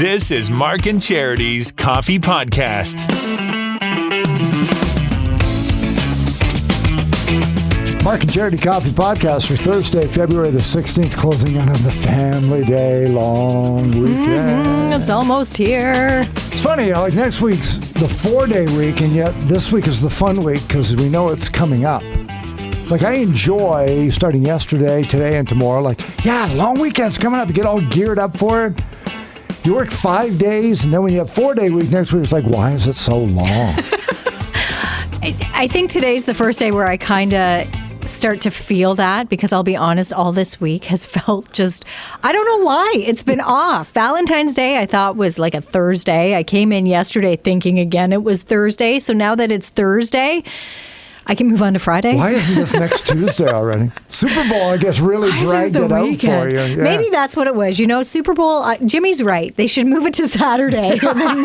This is Mark and Charity's Coffee Podcast. Mark and Charity Coffee Podcast for Thursday, February the 16th, closing in on the family day long weekend. It's almost here. It's funny, like next week's the 4-day week, and yet this week is the fun week because we know it's coming up. Like, I enjoy starting yesterday, today, and tomorrow. Like, yeah, long weekend's coming up. You get all geared up for it. You work 5 days, and then when you have 4-day week next week, it's like, why is it so long? I think today's the first day where I kind of start to feel that, because I'll be honest, all this week has felt just, I don't know why, it's been off. Valentine's Day I thought was like a Thursday. I came in yesterday thinking again it was Thursday. So now that it's Thursday, I can move on to Friday. Why isn't this next Tuesday already? Super Bowl, I guess, really dragged it out for you. Yeah. Maybe that's what it was. You know, Super Bowl, Jimmy's right. They should move it to Saturday. And then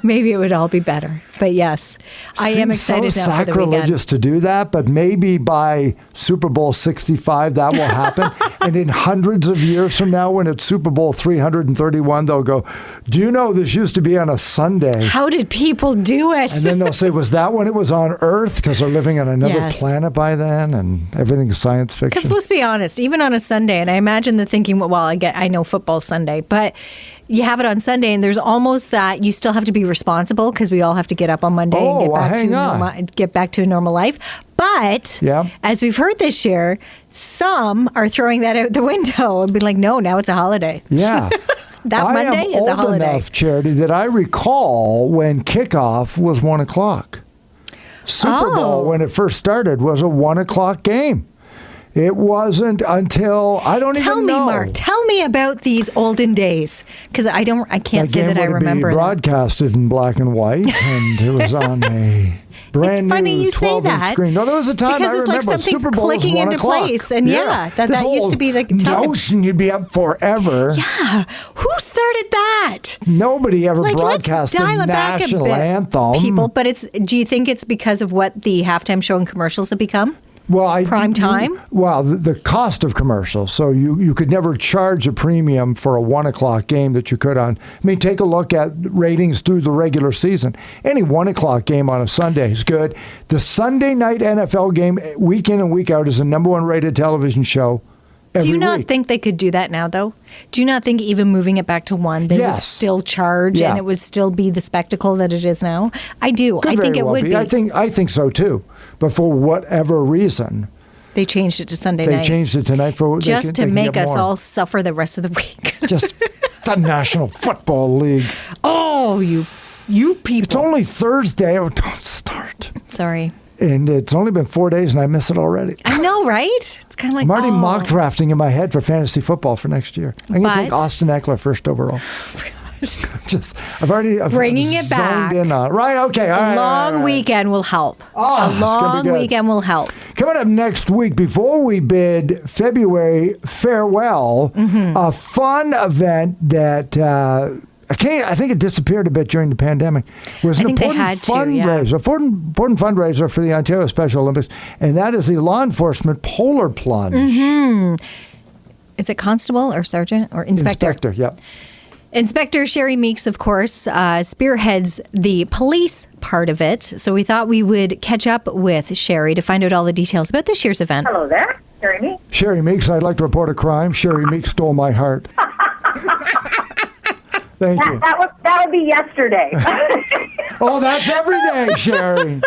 maybe it would all be better. But yes, I am excited so now for the weekend. sacrilegious to do that, but maybe by Super Bowl 65 that will happen. And in hundreds of years from now, when it's Super Bowl 331, they'll go, do you know this used to be on a Sunday? How did people do it? And then they'll say, was that when it was on Earth? Because they're living on another planet by then, and everything's science fiction. Because let's be honest, even on a Sunday, and I imagine the thinking, well, I know football's Sunday, but you have it on Sunday, and there's almost that you still have to be responsible because we all have to get up on Monday and get back to a normal life. But as we've heard this year, some are throwing that out the window and be like, no, now it's a holiday. Yeah. Monday is a holiday. I am old enough, Charity, that I recall when kickoff was 1 o'clock. Super Bowl, when it first started, was a 1 o'clock game. It wasn't until, I don't even know. Tell me, Mark, tell me about these olden days, because I can't say that I remember them. It broadcasted in black and white, and it was on a brand new 12-inch screen. No, there was a time, because I remember, it's like something's Super Bowl was clicking 1 into o'clock. place, and that used to be the notion you'd be up forever. Yeah, who started that? Nobody ever broadcast the national anthem. People, but do you think it's because of what the halftime show and commercials have become? Well, prime time? The cost of commercials. So you could never charge a premium for a 1 o'clock game that you could on. I mean, take a look at ratings through the regular season. Any 1 o'clock game on a Sunday is good. The Sunday night NFL game, week in and week out, is the number one rated television show. Do you not think they could do that now, though? Do you not think even moving it back to 1, they would still charge and it would still be the spectacle that it is now? I do. I think it would be. I think so, too. But for whatever reason, they changed it to Sunday night. They changed it tonight for just to make us all suffer the rest of the week. Just the National Football League. Oh, you people. It's only Thursday. Oh, don't start. Sorry. And it's only been 4 days, and I miss it already. I know, right? It's kind of like, I'm already mock drafting in my head for fantasy football for next year. I'm going to take Austin Eckler first overall. I've bringing it back. In on. Right, okay. All right, a long weekend will help. Oh, a long weekend will help. Coming up next week, before we bid February farewell, a fun event that I think it disappeared a bit during the pandemic. It was an important fundraiser, important fundraiser for the Ontario Special Olympics, and that is the law enforcement Polar Plunge. Mm-hmm. Is it constable or sergeant or inspector? Inspector, yep. Inspector Sheri Meeks, of course, spearheads the police part of it. So we thought we would catch up with Sheri to find out all the details about this year's event. Hello there, Sheri Meeks. Sheri Meeks, I'd like to report a crime. Sheri Meeks stole my heart. Thank you. That would be yesterday. Oh, that's every day, Sheri.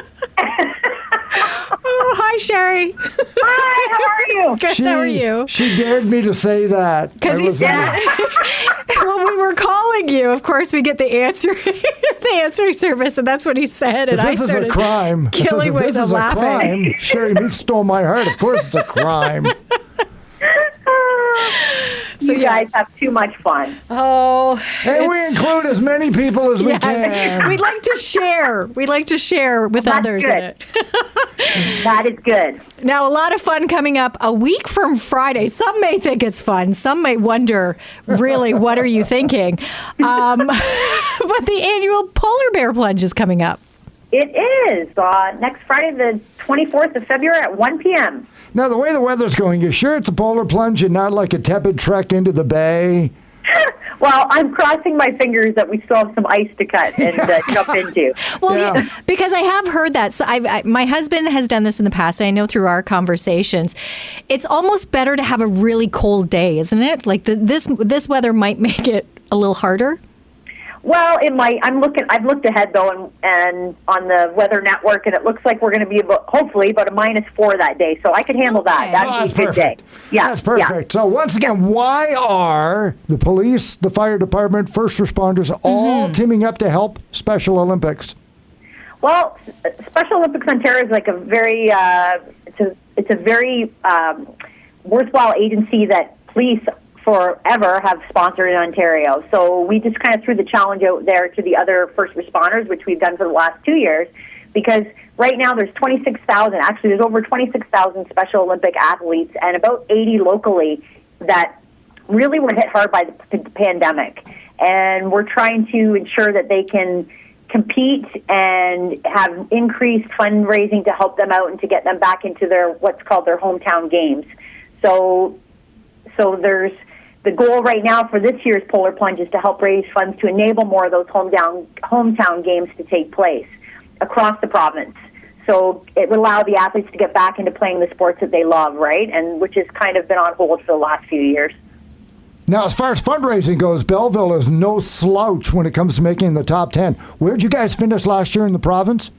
Oh, hi, Sheri. Hi, how are you? Good, how are you? She dared me to say that. Because he said, when we were calling you, of course, we get the answering service, and that's what he said. And this is a crime. Killing ways of laughing. Crime, Sheri Meeks stole my heart. Of course it's a crime. So you guys have too much fun. Oh. And we include as many people as we can. We'd like to share. We'd like to share with others in it. That is good. Now, a lot of fun coming up a week from Friday. Some may think it's fun. Some may wonder, really, what are you thinking? But the annual Polar Bear Plunge is coming up. It is next Friday, the 24th of February at 1 p.m. Now, the way the weather's going, you sure it's a polar plunge and not like a tepid trek into the bay? Well, I'm crossing my fingers that we still have some ice to cut and jump into. Well, because I have heard that. So my husband has done this in the past. And I know through our conversations, it's almost better to have a really cold day, isn't it? Like this weather might make it a little harder. Well, it might. I've looked ahead though, and on the weather network, and it looks like we're going to be hopefully about a -4 that day. So I could handle that. That'd be a good day. Yeah, that's perfect. Yeah. So once again, why are the police, the fire department, first responders all teaming up to help Special Olympics? Well, Special Olympics Ontario is like a very it's a very worthwhile agency that police forever have sponsored in Ontario. So we just kind of threw the challenge out there to the other first responders, which we've done for the last 2 years, because right now there's 26,000, actually there's over 26,000 Special Olympic athletes and about 80 locally that really were hit hard by the pandemic. And we're trying to ensure that they can compete and have increased fundraising to help them out and to get them back into their what's called their hometown games. So there's the goal right now for this year's Polar Plunge is to help raise funds to enable more of those hometown games to take place across the province. So it would allow the athletes to get back into playing the sports that they love, right? And which has kind of been on hold for the last few years. Now, as far as fundraising goes, Belleville is no slouch when it comes to making the top 10. Where'd you guys finish last year in the province?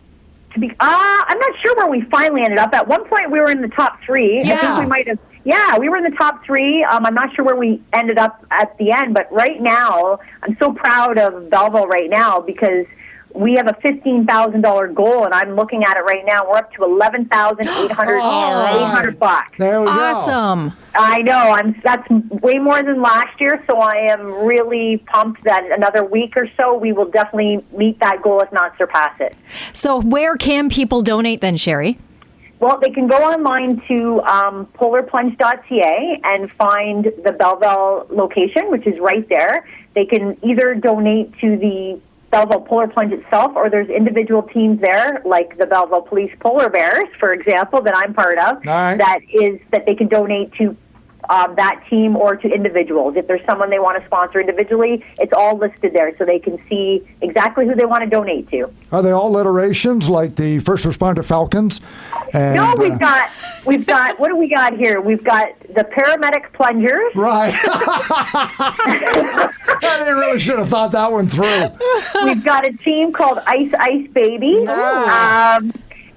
I'm not sure where we finally ended up. At one point, we were in the top 3. Yeah. I think we might have. Yeah, we were in the top 3. I'm not sure where we ended up at the end, but right now, I'm so proud of Belleville right now because we have a $15,000 goal, and I'm looking at it right now. We're up to $11,800 There we go. Awesome. I know. That's way more than last year, so I am really pumped that another week or so we will definitely meet that goal, if not surpass it. So where can people donate then, Sheri? Well, they can go online to polarplunge.ca and find the Belleville location, which is right there. They can either donate to the Belleville Polar Plunge itself, or there's individual teams there, like the Belleville Police Polar Bears, for example, that I'm part of, that they can donate to that team or to individuals. If there's someone they want to sponsor individually, it's all listed there so they can see exactly who they want to donate to. Are they all alliterations like the first responder Falcons? And, no, we've got, what do we got here? We've got the paramedic plungers. Right. They really should have thought that one through. We've got a team called Ice Baby. Yeah.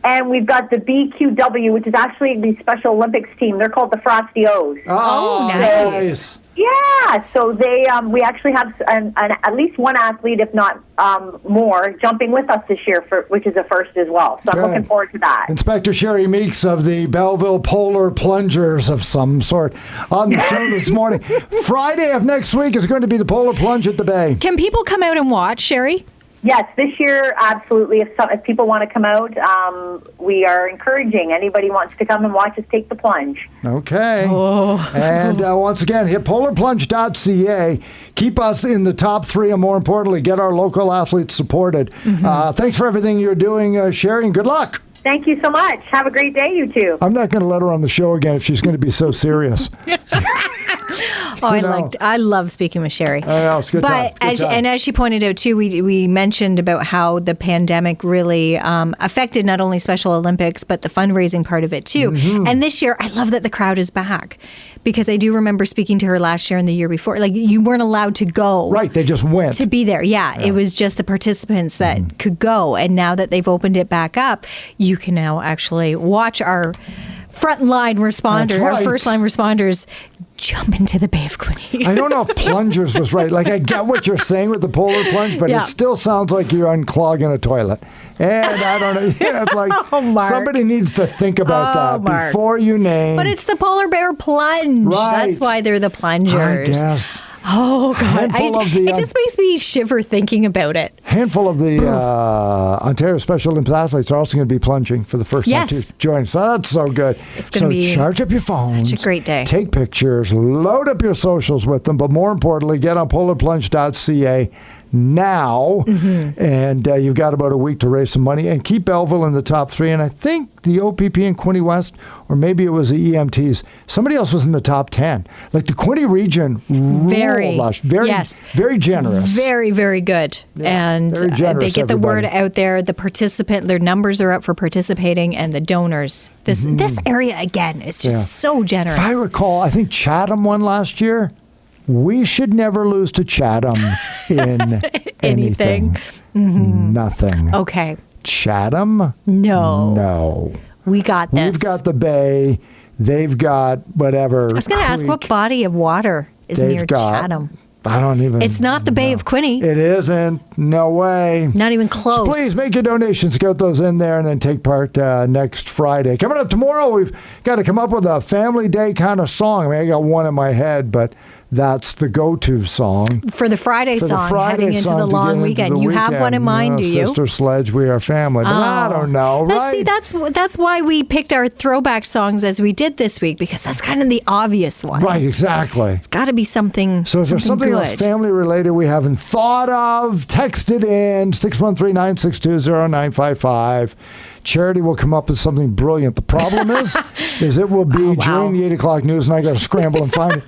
And we've got the BQW, which is actually the Special Olympics team. They're called the Frosty O's. Oh, nice. Yeah, so they we actually have at least one athlete, if not more, jumping with us this year, which is a first as well. So I'm looking forward to that. Inspector Sheri Meeks of the Belleville Polar Plungers of some sort on the show this morning. Friday of next week is going to be the Polar Plunge at the Bay. Can people come out and watch, Sheri? Yes, this year, absolutely. If people want to come out, we are encouraging. Anybody wants to come and watch us take the plunge. Okay. Oh. And once again, hit polarplunge.ca. Keep us in the top 3, and more importantly, get our local athletes supported. Thanks for everything you're doing, Sheri, and good luck. Thank you so much. Have a great day, you two. I'm not going to let her on the show again if she's going to be so serious. I love speaking with Sheri. It's good but time. As she pointed out too, we mentioned about how the pandemic really affected not only Special Olympics but the fundraising part of it too. And this year, I love that the crowd is back because I do remember speaking to her last year and the year before. Like you weren't allowed to go. Right, they just went to be there. Yeah, it was just the participants that could go. And now that they've opened it back up, you can now actually watch our frontline responders, our first line responders, jump into the Bay of Quinte. I don't know if plungers was right. Like, I get what you're saying with the polar plunge, but it still sounds like you're unclogging a toilet. And I don't know. Yeah, it's like somebody needs to think about that before you name. But it's the Polar Bear Plunge. Right. That's why they're the plungers. I guess. Oh, God. It just makes me shiver thinking about it. Handful of the Ontario Special Olympics athletes are also going to be plunging for the first time to join. So that's so good. It's going to be charge up your phones. Such a great day. Take pictures. Load up your socials with them. But more importantly, get on polarplunge.ca. now. And you've got about a week to raise some money and keep Belleville in the top 3. And I think the OPP in Quinte West, or maybe it was the EMTs, somebody else was in the top 10. Like the Quinte region very generous. Very, very good. And very generous, they get the word out there. The participant, their numbers are up for participating, and the donors. This area, again, is just so generous. If I recall, I think Chatham won last year. We should never lose to Chatham in anything. Nothing. Okay. Chatham? No. We got this. We've got the bay. They've got whatever. I was going to ask what body of water is near Chatham. I don't even. It's not the Bay of Quinte. It isn't. No way. Not even close. So please make your donations. Get those in there and then take part next Friday. Coming up tomorrow, we've got to come up with a Family Day kind of song. I mean, I got one in my head, but that's the go-to song. For the Friday song, heading into the long weekend. You have one in mind, do you? Sister Sledge, We Are Family. But I don't know, right? See, that's why we picked our throwback songs as we did this week, because that's kind of the obvious one. Right, exactly. It's got to be something. So is there something else family-related we haven't thought of? Text it in, 613-962-0955. Charity will come up with something brilliant. The problem is it will be during the 8 o'clock news, and I got to scramble and find it.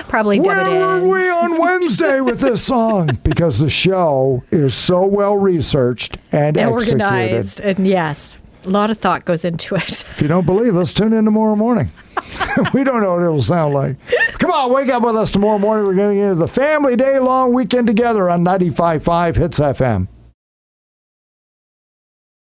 Probably Where were we on Wednesday with this song? Because the show is so well researched and executed. Organized, and yes, a lot of thought goes into it. If you don't believe us, tune in tomorrow morning. We don't know what it'll sound like. Come on, wake up with us tomorrow morning. We're going to get into the Family Day long weekend together on 95.5 Hits FM.